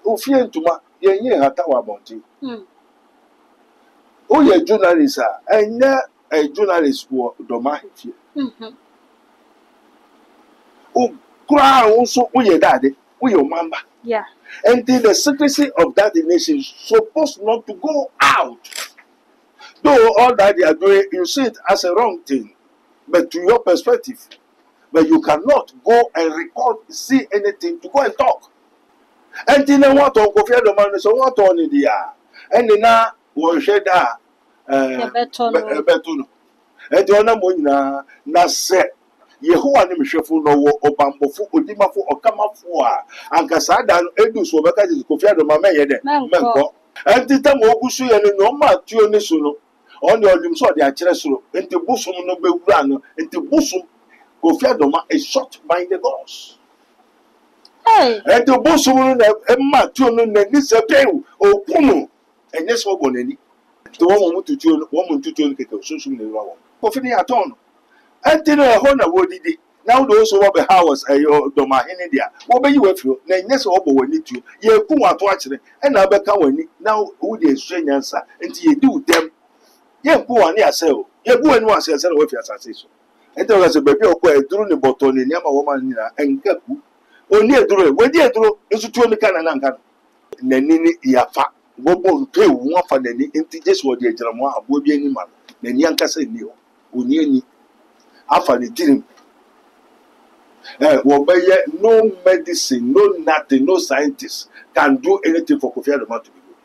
Ofie ntuma yenye hata wa bonti. O ye journalist a journalist wo do ma hefie. O kra also o ye dade, o ye mamba. Yeah. And the secrecy of that nation is supposed not to go out. Though all that they are doing, you see it as a wrong thing, but to your perspective. But you cannot go and record, see anything to go and talk. And then what on Kofi Adoma so what on the and then now we share that betuno. And the other one na say Yehowa ni mhwefo no wo obambofo odimafo okamafo a ankasa da edu so beka ji Kofi Adoma meye de menko. And the time ogusu ye no ma tuo ni so no on the odum so de akere soro enti busum no bewura no enti busum Kofi Adoma is shot by the gods. Hey. And the busum no emma tuo no na ni se pe okunu enye so bonani. To one to tuo one to tuo keke so so ni rawo. Kofi ni aton. Enti no ho na wodidi. Now those who be house ayo doma hene dia. Wo be yi wafio na enye so obo wani tuo. Ye ku wato akire e na abeka wani. Now who dey stranyansa enti ye do them. Ye ku wani asel. Ye ku wani asel na wafi asase so. Enti o se baby okwa eduru ni boto ni ama woman ni na enkaku. Oni eduru, we di eduru nsutuo ni kana na nka. Nani ni yafa. Bobo mpe wu afa nani enti Jesu wo di ejiramo abo bi ani ma. Nani ankasa ni o. Oni ani afa ni tirim. Wo be no medicine, no nothing, no scientist can do anything for Kofi Adoma to be good.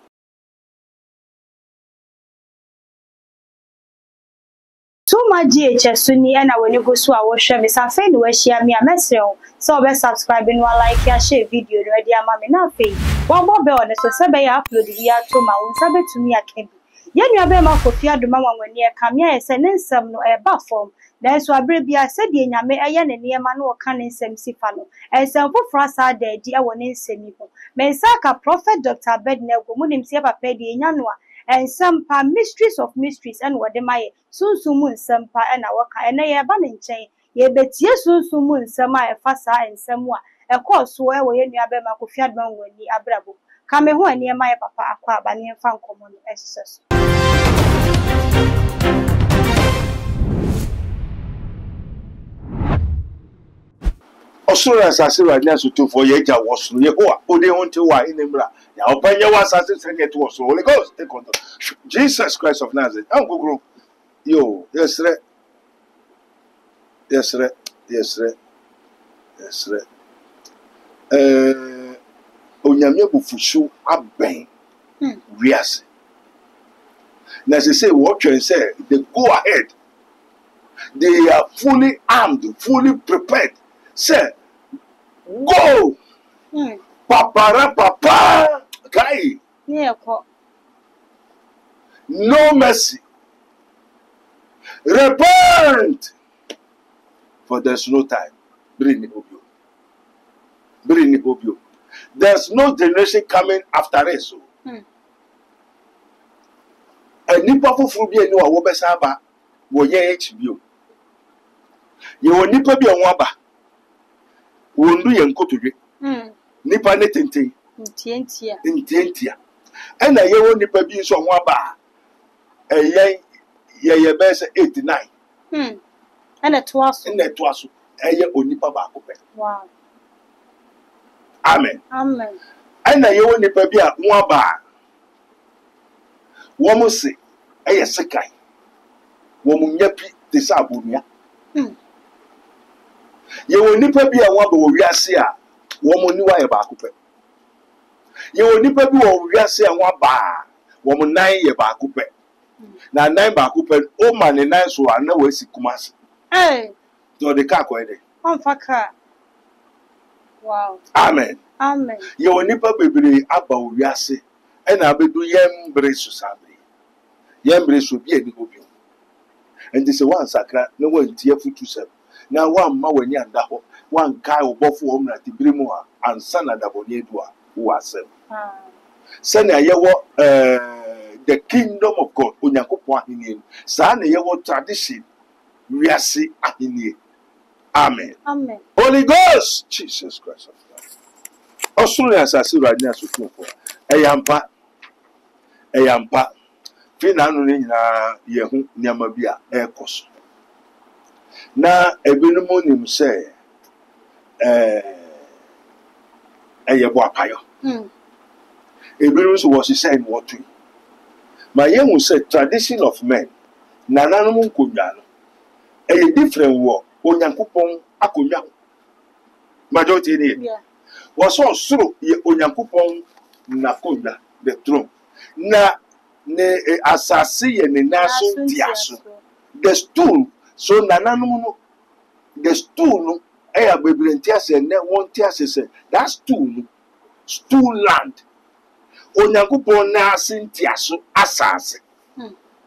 So much GHS Sunni and I when you go so I will share me some friend where share me a message. So be subscribing one like and share video ready am me na fe. One more bell so say be upload via to my own sabe to me akebi. Yen you be ma Kofi Adoma wan ne kam ya say nsem no e ba form. Then so abre bia say de nyame eye ne ne ma no ka ne nsem sifa no. Ensem foforo sa da di e woni nsemi ho. Me saka prophet Dr. Abednego munim se papa de nya no and some mysteries of mysteries and what them I soon some pa and our and a banning chain. Ye bet yes soon some I fasa and somewhat a course where we any abema Kofi Adoma when ye abrabo. Come home near my papa aqua banning fan common exercise. Osoro asase wa nya so to for ye ja woso Yehowa ode wonte wa inimra ya opanye wa asase secret woso Holy Ghost take control. Jesus Christ of Nazareth ankogro yo yesre onyame bufusu aben wiase na say what you say they go ahead, they are fully armed, fully prepared. Say, go! Papa! Kai! No mercy. Repent! For there's no time. Bring you. There's no generation coming after us. And nipa fufu bi eni wa wo besa ba wo ye HBO. Ye wo nipa bi onwa ba. Wo ndu ye nkotodwe. Nipa ne tenten. Ntientia. Ena ye wo nipa bi nso onwa ba. Ye besa 89. Ena toaso. Eye onipa ba ko pe. Wow. Amen. Amen. Ena ye wo nipa bi a nwa ba. Womo se eye sekai womo nyapi te sa abonia ye woni pa bi a wo ba wo wiase a womo niwa ye ba akopɛ ye woni pa bi wo wiase a wo ba womo nan ye ba akopɛ na nan ba akopɛ o ma ne nan so ana wo asi kumase do de ka ko ede on faka. Wow. Amen. Ye woni pa bebre aba wo wiase e na abedu yembre so sabe yembre so bi eni obi and this one sakra no one tie futu sef na one ma wani anda ho one kai obofo ho na tibiri mu a ansa na daboni edu a wo asem se na yewo the kingdom of God onyankopon ahenie sa na yewo tradition wiase ahenie. Amen. Amen. Holy Ghost, Jesus Christ of God. ɔsoro ne asase wura ne asotofo ɛyampa fi na anu ne nyinaa yehu nneɛma bi a ɛkɔ so na ebinom nim sɛ ɛyɛ bɔ apayo ebinom so wɔhyehyɛ no wɔto ma yɛhu sɛ tradition of men nananom nkonnwa no ɛyɛ different wɔ onyankopɔn akonnwa ho majority ne wɔsɔ ɔsoro yɛ onyankopɔn n'akonnwa the throne na ne asase yɛ ne naso ntiaso the stool so nananom no the stool no ɛyɛ bebree ntiase ne wɔn ntiase sɛ that stool no stool land onyankopɔn n'ase ntiaso asase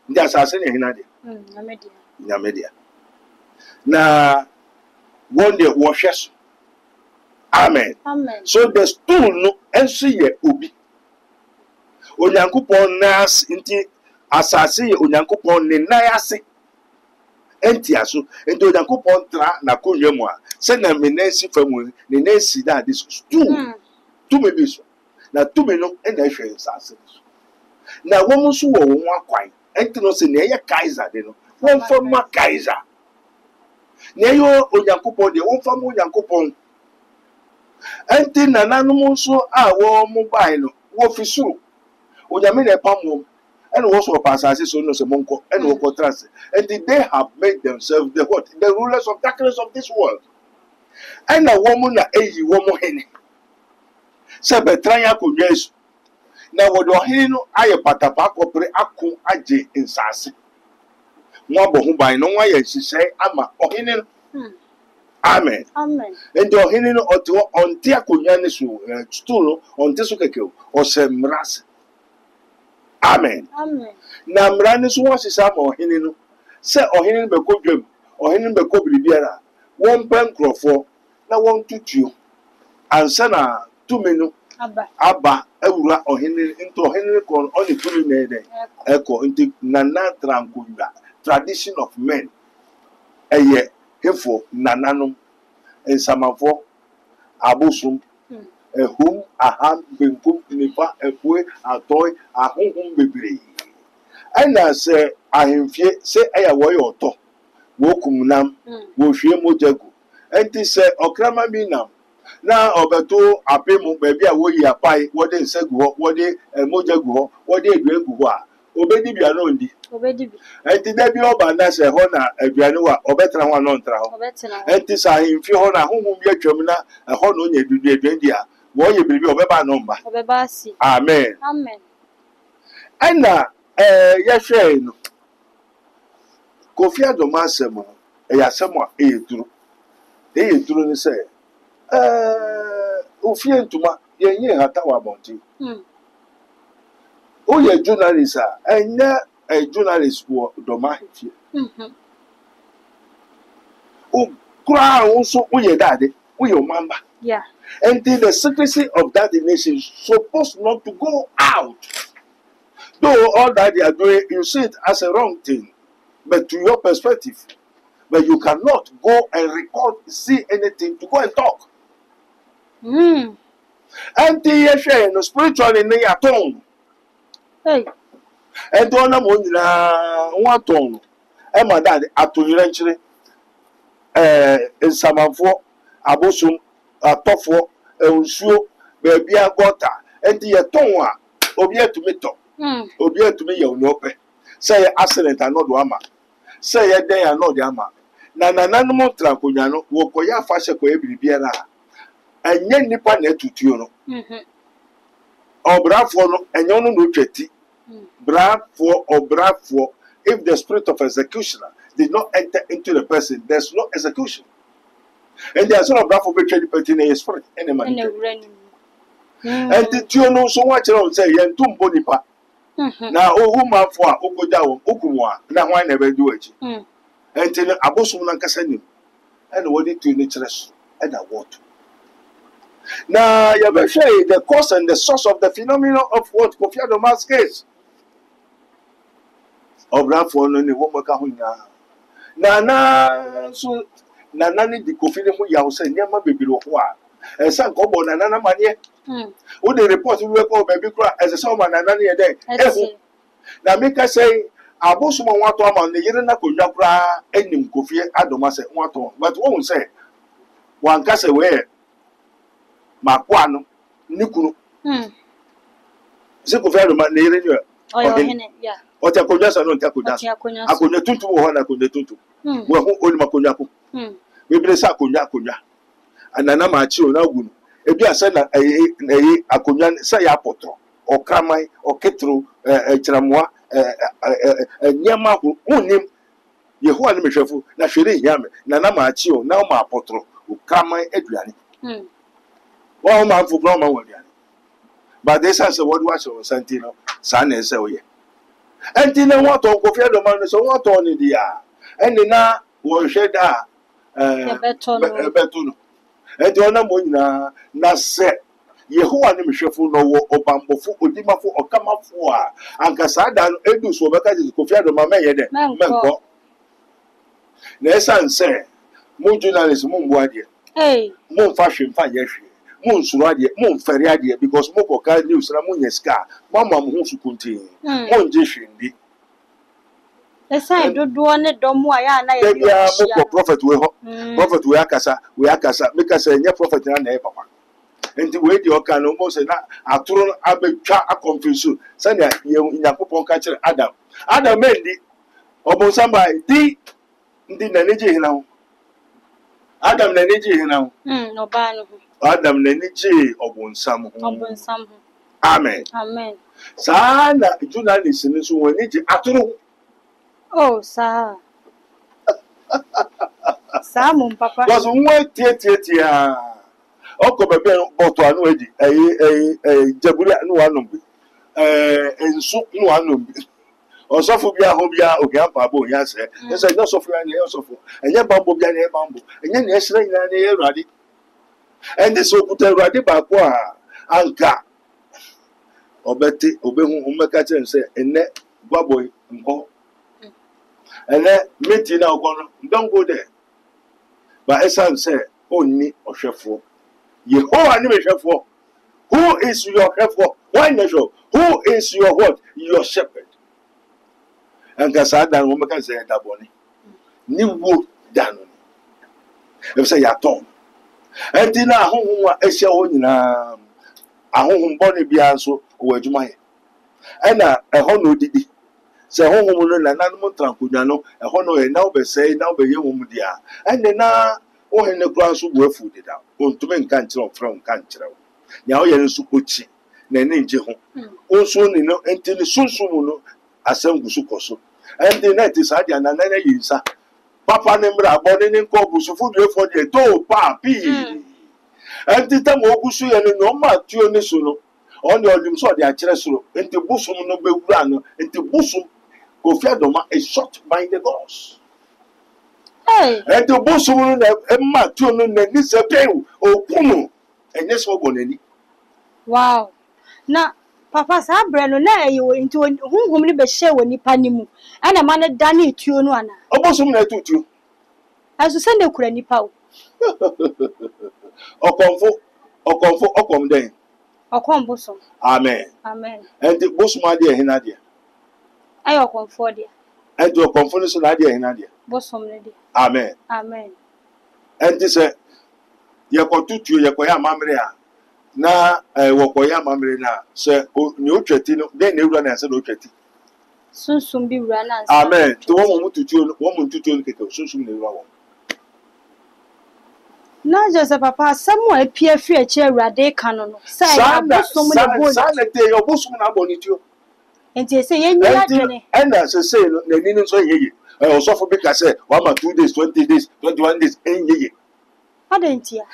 ndi asase ne hina de nyamedia na wɔn de wɔhwɛ so amen so the stool no ɛnso yɛ obi onyankopɔn n'ase nti asase yɛ onyankopɔn ne nan ase ntiaso nti onyankopɔn tra n'akonnwa mu a sɛ na me nan si fam ne nan si da de stool tumi bi so na tumi no ɛna ɛhwɛ asase so na wɔn nso wɔ wɔn akwan ɛnti no sɛ na ɛyɛ kaiser de no wɔn fam ma kaiser na ɛyɛ onyankopɔn deɛ wɔn fam onyankopɔn ɛnti nananom nso a wɔn mo bae no wɔfi soro onyame na ɛpam wɔn ɛna wɔn so ɔpa asase so no sɛ monkɔ ɛna wɔkɔ trase ɛnti they have made themselves the what the rulers of darkness of this world ɛna wɔn na ɛyi wɔn hene sɛ bɛtran akonnwa so na wɔde ɔhene no ayɛ patapa akɔpere ako agye nsase wɔn abɔ ho ban no wɔn ayɛ nhyehyɛe ama ɔhene no amen nti ɔhene no ɔte hɔ ɔnte akonnwa ne so stool no ɔnte so kɛkɛ o ɔhyɛ mmara ase amen na mmara ne so wɔhyehyɛ ama ɔhene no sɛ ɔhene no bɛkɔ dwam ɔhene no bɛkɔ biribiara wɔn mpɛ nkurɔfoɔ na wɔn tutuo ansa na tumi no aba awura ɔhene nti ɔhene kɔ ɔne tumi na ɛdɛ ɛkɔ nti nana trankonnwa tradition of men ɛyɛ hefo nananom nsamanfo abosom ehum aham benkum nifa efue atɔi ahohom bebree ɛna sɛ ahemfie sɛ ɛyɛ wɔyɛ ɔtɔ wɔkum nam wɔhwie mogya gu ɛnti sɛ ɔkrama bi nam na ɔbɛto apemu baabi a wɔyi apae wɔde nsa gu hɔ wɔde mogya gu hɔ wɔde aduane gu hɔ a obedi bia no ndi ɛnti da bi ɔba na sɛ hɔ na aduane wɔ a ɔbɛtena hɔ a no ntra hɔ ɛnti sɛ ahemfie hɔ na ahohom bi atwam na ɛhɔ na ɔnya aduane di a wɔyɛ biribi ɔbɛba no mba amen ɛna yɛhwɛ no Kofi Adom asɛm no ɛyɛ asɛm a ɛyɛ duro ne sɛ ofie ntoma yɛnyɛ hata wɔ abɔnten woyɛ journalist a ɛnyɛ journalist wɔ dɔm ahemfie koraa wo nso woyɛ dade woyɛ ɔmamba until the secrecy of that nation is supposed not to go out. Though all that they are doing, you see it as a wrong thing, but to your perspective, but you cannot go and record, see anything to go and talk. Until you share no spiritually in your tongue. Hey, and don't know one tongue. And my dad at to eventually in some for abosum. Atofo ensuo baabi agota enti ye ton a obi atumi to obi atumi ye onyope say accident anodo ama say ye den anodo ama na nananom trankonya no wo koya afahye koya biribiara enye nipa na etutuo no obrafo no enye no no twati brafo obrafo if the spirit of executioner did not enter into the person there's no execution. And there's no bravo between the petty and spirit any money. And the tune so much around say, and two bonipa. Now, oh, man for Okoda, Okumwa, now I never do it. And tell Abosum Lancasanim, and what it to naturalist and a water. Now, you will say the cause and the source of the phenomenon of what Kofi Adom's case. Of Brafo and the woman Kahuna. Nana, so. Nanani di Kofi ne ho yawo se nyama bebiri ho a esa nko bo nanana mane Wo the report we ko baby kura as a man na na dey ehu na make say abosom wato ama ne yire na konwa kura enim kofie adoma se wato but won say wan ka say we makwa no nikunu se kofie adoma ne yire ni Ohene yeah o te konwa sa no te konwa akonwa tuntum ho na konwa tuntum we ho oni makonwa ko we bi sa konwa anana ma chi o na gunu ebi asa na akonwa sa ya potro o kramai o ketro chiramwa nyama ho unim yehowa ne mehwefo na hwere hiame na na ma chi o na ma potro o kramai aduane wa ma fu bro ma waduane but this is what was on santino san na say oye enti na wato kofi adomano so wato ni dia eni na wo hwe da beto no enti ona mo nyina na se yehowa ne mehwefo no wo obambofo odimafo okamafo a anka sada no edu so beka ji kofi adomama ye de menko na esan se mo journalist mo mbo ade mo fa hwemfa ye hwe mo nsuro ade mo mfere ade because mo koka news na mo nyeska mama mo hu sukuntin mo nje hwendi esa dodo ne domo aya na ye bi mo prophet we ho prophet we akasa make us nye prophet na e papa enti we di oka no mo se na atoro abetwa akonfuse se na yakopon ka kire adam mendi obonsamba di ndi na neje hina ho adam na neje hina ho oba no adam na neje obonsam ho amen sa na journalist ni so woni ji atoro oh sa mo papa was one tie oko bebe oto anu edi jaburi anu anombi ensu nu anombi osofo bia ho bia ogiampa bo nya se ese no sofo ya na osofo enye bambo bia na bambo enye na esere nya na erade ende so kuta erade ba ko a anka obeti obehu umeka chen se enne gwaboy nko ene meti na okono don't go there but esan say onni ohwefo yehowa ni mehwefo who is your shepherd why measure who is your what your shepherd anka sada no meka say daboni ni wo dano e say yaton enti na ahonhom a ehia ho nyina ahonhom bone bia nso wo adwuma ye ena eho no didi se honhom no na nanum trankodwa no eho no e na obesei na obeye wom dia ene na o hene kura nso bo afu dida ontume nka nkyere ofra nka nkyere wo nya o ye nso kochi na ne nje ho onso ni no enti ne sunsun no asangusu koso enti na ti sa dia na na yinsa papa ne mra abode ne nko busufu bi efo de do pa pi enti tam ogusu ye no ma tuo ne so no on the olim so de akere soro enti busum no bewura no enti busum Kofi Adoma is shot by the gods. And the busum no emma tuo no na ni se pew okumu enye so gonani. Wow. Na papa sa bre no na eyo into hunhum ni be hye woni panimu ana ma na dane tuo no ana. Obusum na tutuo. Aso se na kura nipa o. Okomfo okom den. Okom busum. Amen. Amen. And the busum ade hina de. Ayo okomfo de. And the okomfo so na ade hina de. Busum ne de. Amen. Amen. And this yakotutuo yakoya mamre a na wokoya mamre na se ni otwati no den na ewura na se na otwati. Sunsum bi wura na. Amen. To wo mo tutuo no keke sunsum na ewura wo. Na Joseph papa samu apia fi a che Awurade ka no sai abosum na boni sana te obosum na boni tio enti se yenyi adwene ena se no na ni no so yeye osofo bi ka se wa ma 2 days 20 days 21 days enyeye adentia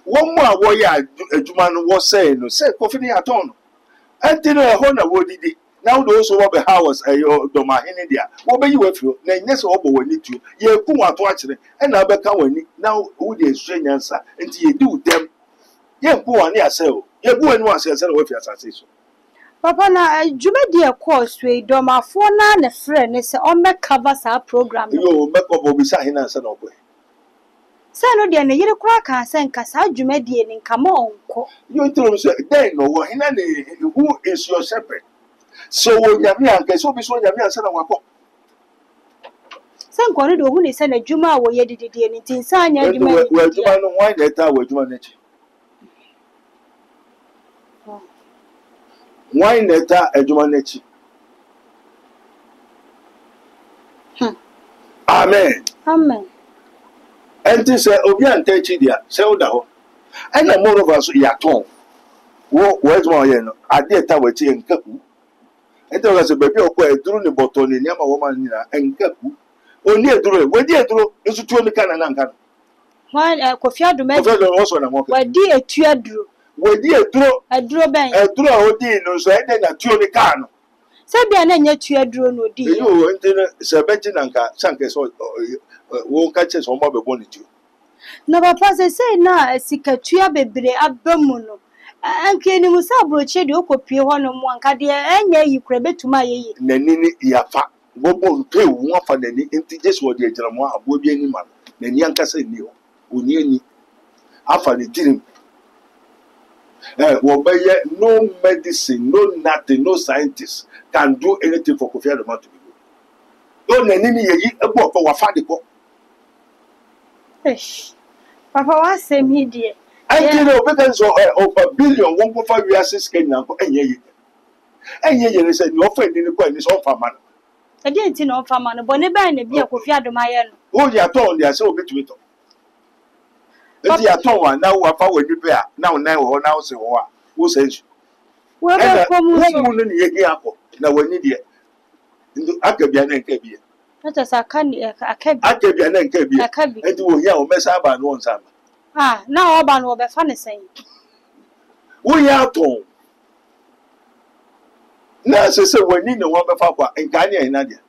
wo mo a wo ya adwuma no wo say no se kofi ni aton enti no ho na wo didi now those who be house ayo do ma hene dia wo be yi wafio na nyese wo bo wani tuo ye ku wato a kire e na be ka wani now who dey nyansa enti ye do dem ye ku wani ase o ye bu wani ase ase na wafi asase so papa na jumadi e course we do ma fo na na frɛ ne se o me cover sa program yo me ko bo bi sa hene ase na obo Say no de na yire kura kan say nka saa dwumadie ni nka ma onko. You tell me say then no what who is your shepherd? So when Yami and so be so Yami and Sana Wako. Say nko no de ohu ni say na dwuma a wo ye dididie ni tin say anya dwuma. We dwuma no why that we dwuma nechi. Why neta edwuma nechi. Amen. Amen. And this obi antechi dia say oda ho. And na more of us yaton. Wo edwuma ye no ade ta we chi enkaku. And there was a baby okwa eduru ni botoni ni ama woman ni na enkaku. Oni eduru we di eduru nso tuo mi kana na nka. Wan Kofi Adoma. Kofi Adoma also na mo. We di etu aduru. We di eduru. Eduru ben. Eduru a odi no so ede na tuo ni ka no. Se bia na nya tu aduru no di. Eyo ntene se beti na nka sanke so wo ka che so mo be boni tu. Na papa say na sikatua bebre abamu no. Anke ni musa broche de okopie ho no mo anka de enya yi kura betuma yeyi. Nani ni yafa. Bobo mpe wo afa nani enti jesu wo de agyina mo abo bi ani ma. Nani anka se ni ho. Oni ani. Afa ni tirim. Wo be no medicine, no nothing, no scientist can do anything for Kofi Adoma to be good. No nani ni yeyi ebo ko wa fa de ko. Papa wa say me die. Until the obedience of billion, 1.5 years Kenya, and ye said, you offer in the point is all for man. I didn't know for man, but never in the beer Kofi Adoma. Oh, you are told they are so bit with them. If you are told now, what power you bear now, now, say, who says, well, woman, ye apple. Now, when you dear, Akabian and Kabia. That is a candy, a cabin, and Kabia, and you will hear mess up and one summer. Ah, now Oban will be funny saying. We are told. Now, say, when you know what Papa and Kanya and Nadia.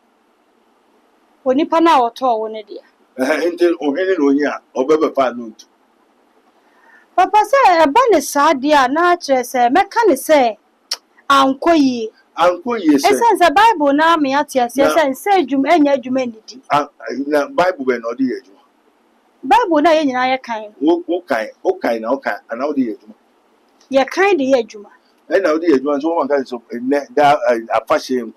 When you pan out or one idea. Until O'Henry or Baba Fanut. Papa say, a bunny sad dear, natural say, mechanic say, Uncle ye. Uncle ye says a Bible now me at yes, and say you may need humanity. Bible when or the age. Bible na yenyi na ye kan. Okay, and how the age. Ye kan de ye adwuma. And now the age one so one can so that a fashion.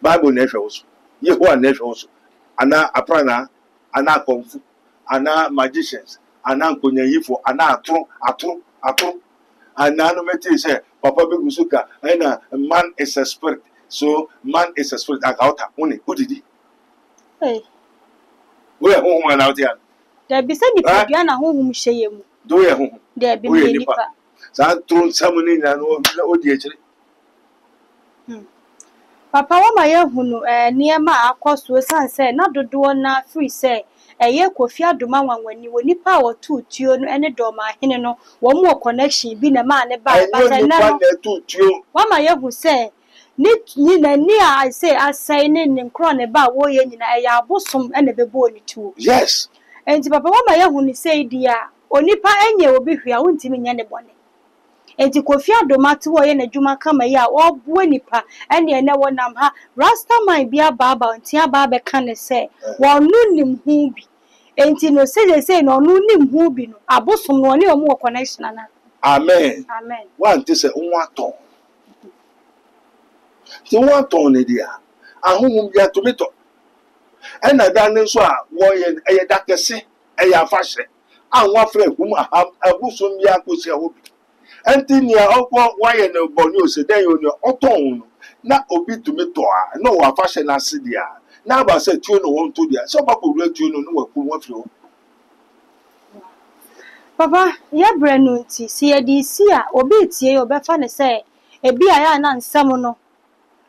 Bible nations. Ye one nations. Ana aprana, ana kung fu, ana magicians, ana kunyayifo, ana atro. And now no matter say, Papa Begusuka, and man is a spirit. So man is a spirit. I got only. Who did he? Hey. We are home out here. There be send the piano home shame. Do you home? There be any part. So thrown someone in and old actually. Papa, what my young near my across to a son said, not the door na free say, a year Kofi Adoma when you will nip power to tune any door my hinno, one more connection being a man about what my young say. Near I say, I signing and cron about warring in a bosom and a baby too. Yes. And Papa, what my young say, dear, or nipa any will be here, I won't mean anybody. And to Kofi Adoma to a Juma come a year or Buenipa, and the never number Rasta might be a baba and Tia Baba can say, while noonim who be. And Tino says, say, no noonim who be, a bosom one or more connection. Amen. Amen. One to say, one ton. The one ton, dear. I whom you are to meet. And I done so, warrior, a doctor say, a fashion. I want friend whom I have a bosom yaku. Anthony, why no bonus, then you know, not obi to me to no one fashion as dia. Now, I said, you know, one to dia. Some people let you know what you. Papa, ya brand new tea, see a DC, obey tea, or befana say, a be I an samono.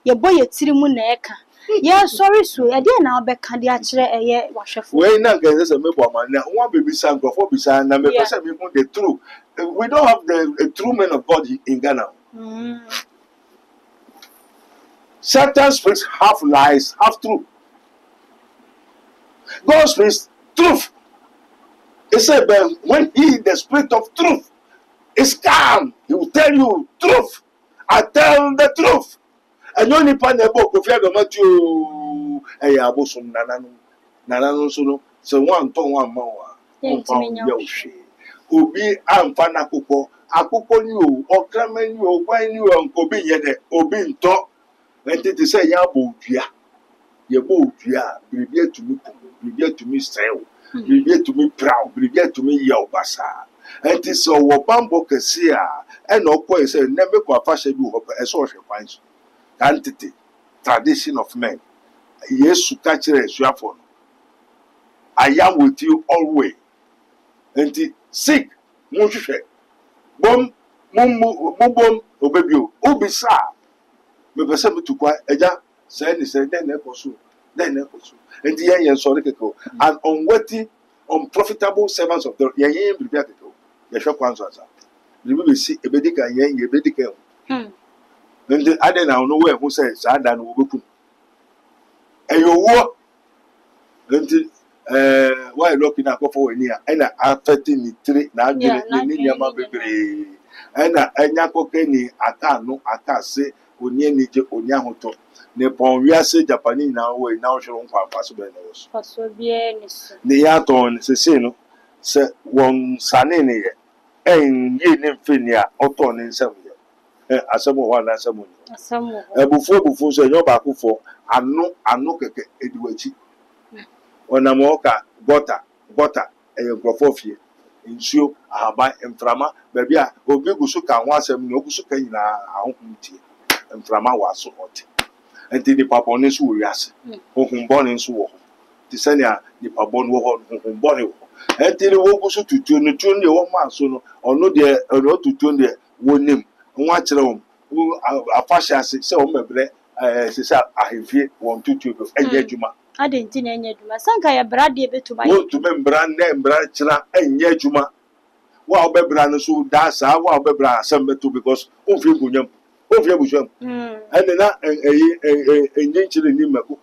Your boy a tirimuneka. Yeah, sorry, sweet. I didn't know back candy actually a year washer. When I get this a member man, one baby son before beside, and the truth. We don't have the true men of God in Ghana. Satan speaks half lies, half truth. God speaks truth. He said, but when he, the spirit of truth, is calm, he will tell you truth. I tell the truth. And you only find a book of Yadamachu, a Yabosum Nanano, so so one ton one more obi amfa na akụkọ ni o okrama ni o gwan ni o nkobi yede obi nto enti say ya bo dua ye bo dua biribi atumi kum biribi atumi sew biribi atumi proud biribi atumi ye obasa enti so wo bambo kese a na okọ say na me kwa fashion bi ho e so hwe kwan so entity tradition of men Yesu ka kire esuafo no I am with you always enti sick munhwehwe bom obebio obisa me pese metukwa eja say ni say den na ekoso enti yen sorry keko and unprofitable servants of the yen bibia keko ye hwe kwanzo asa bibi be si ebedika yen ye bedika enti ade na no we hu say sa da no obeku eyowo enti why looking at for ni and affecting ni three na ni nyama bebre na anya koke ni aka no aka se oni ni je oni ahoto ne pon wiase Japanese na we na ohwero nkwa paso be no so paso bie ni so ne ya ton se no se won sane ne ye ye ne mfeni a oto ne nsam ye asemo wa na asemo ebufu so enyo ba kufo anu keke ediwachi onamoka butter grofofie nsuo ahaba mframa baabi a obi gusu ka ho asem ne ogusu ka nyina ahontie mframa waso oti enti ni papa ne so wiase ohunbo ne so wo ti sania ni papa no ho ohunbo ne wo enti ni wo gusu tutuo ne tuo ne wo ma so no ono de ono tutuo ne wonim ho akere wo afahya se wo mebre se sa ahefie won tutuo enye adwuma adenti na enye adwuma sanka ya brade betuma wo to membra na mbra kira enye adwuma wa obebra no so da sa wa obebra asem beto because ofie gunyam ofie busham ene na enye chire ni mako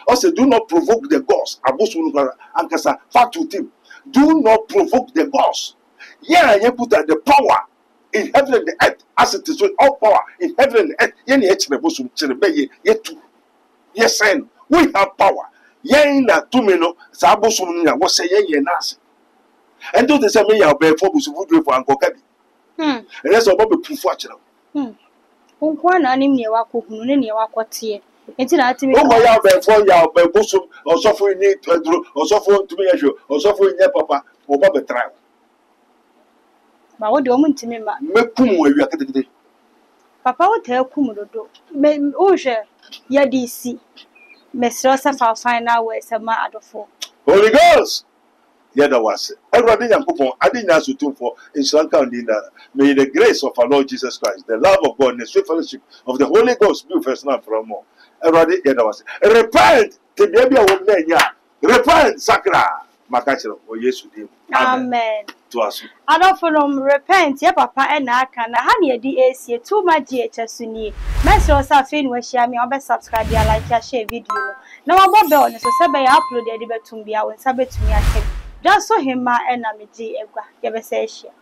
also do not provoke the gods abosu no ankasa fact with him do not provoke the gods you put the power in heaven and the earth as it is with all power in heaven and the earth ye na chire bosu chire be ye tu. Yes, and we have power. Yen na tumi no sa aboso no nya wo se yen na ase. Endo de se me ya be for busu fudu for ankoka bi. And that's about be pufu a kire. Onkwa na anim ne wakohunu ne ne wakote. Enti na atimi. O mo ya be busu osofo ni duro osofo tumi ya hwe osofo nya papa o ba be try. Ma wo de o muntimi ma. Mekum wa wi akatekete. Papa wo ta kum dodo. Me o hwe ya DC mesro sa fa final words ma adofo Holy Ghost yeah that was everybody yankopon adinya so for in Slanka and may the grace of our Lord Jesus Christ the love of God and the sweet fellowship of the Holy Ghost be with us now forevermore everybody yeah that was repent to be able to repent sakra makachiro o Yesu dim amen to us adofo repent ya papa e na aka na ha ne di esie too much GHS ni mesro sa fe ni wa share me obe subscribe ya like ya share video no na wa bobe on so se be ya upload e de betum bia won sa betumi akem just so him ma e na me gi egwa ye be se share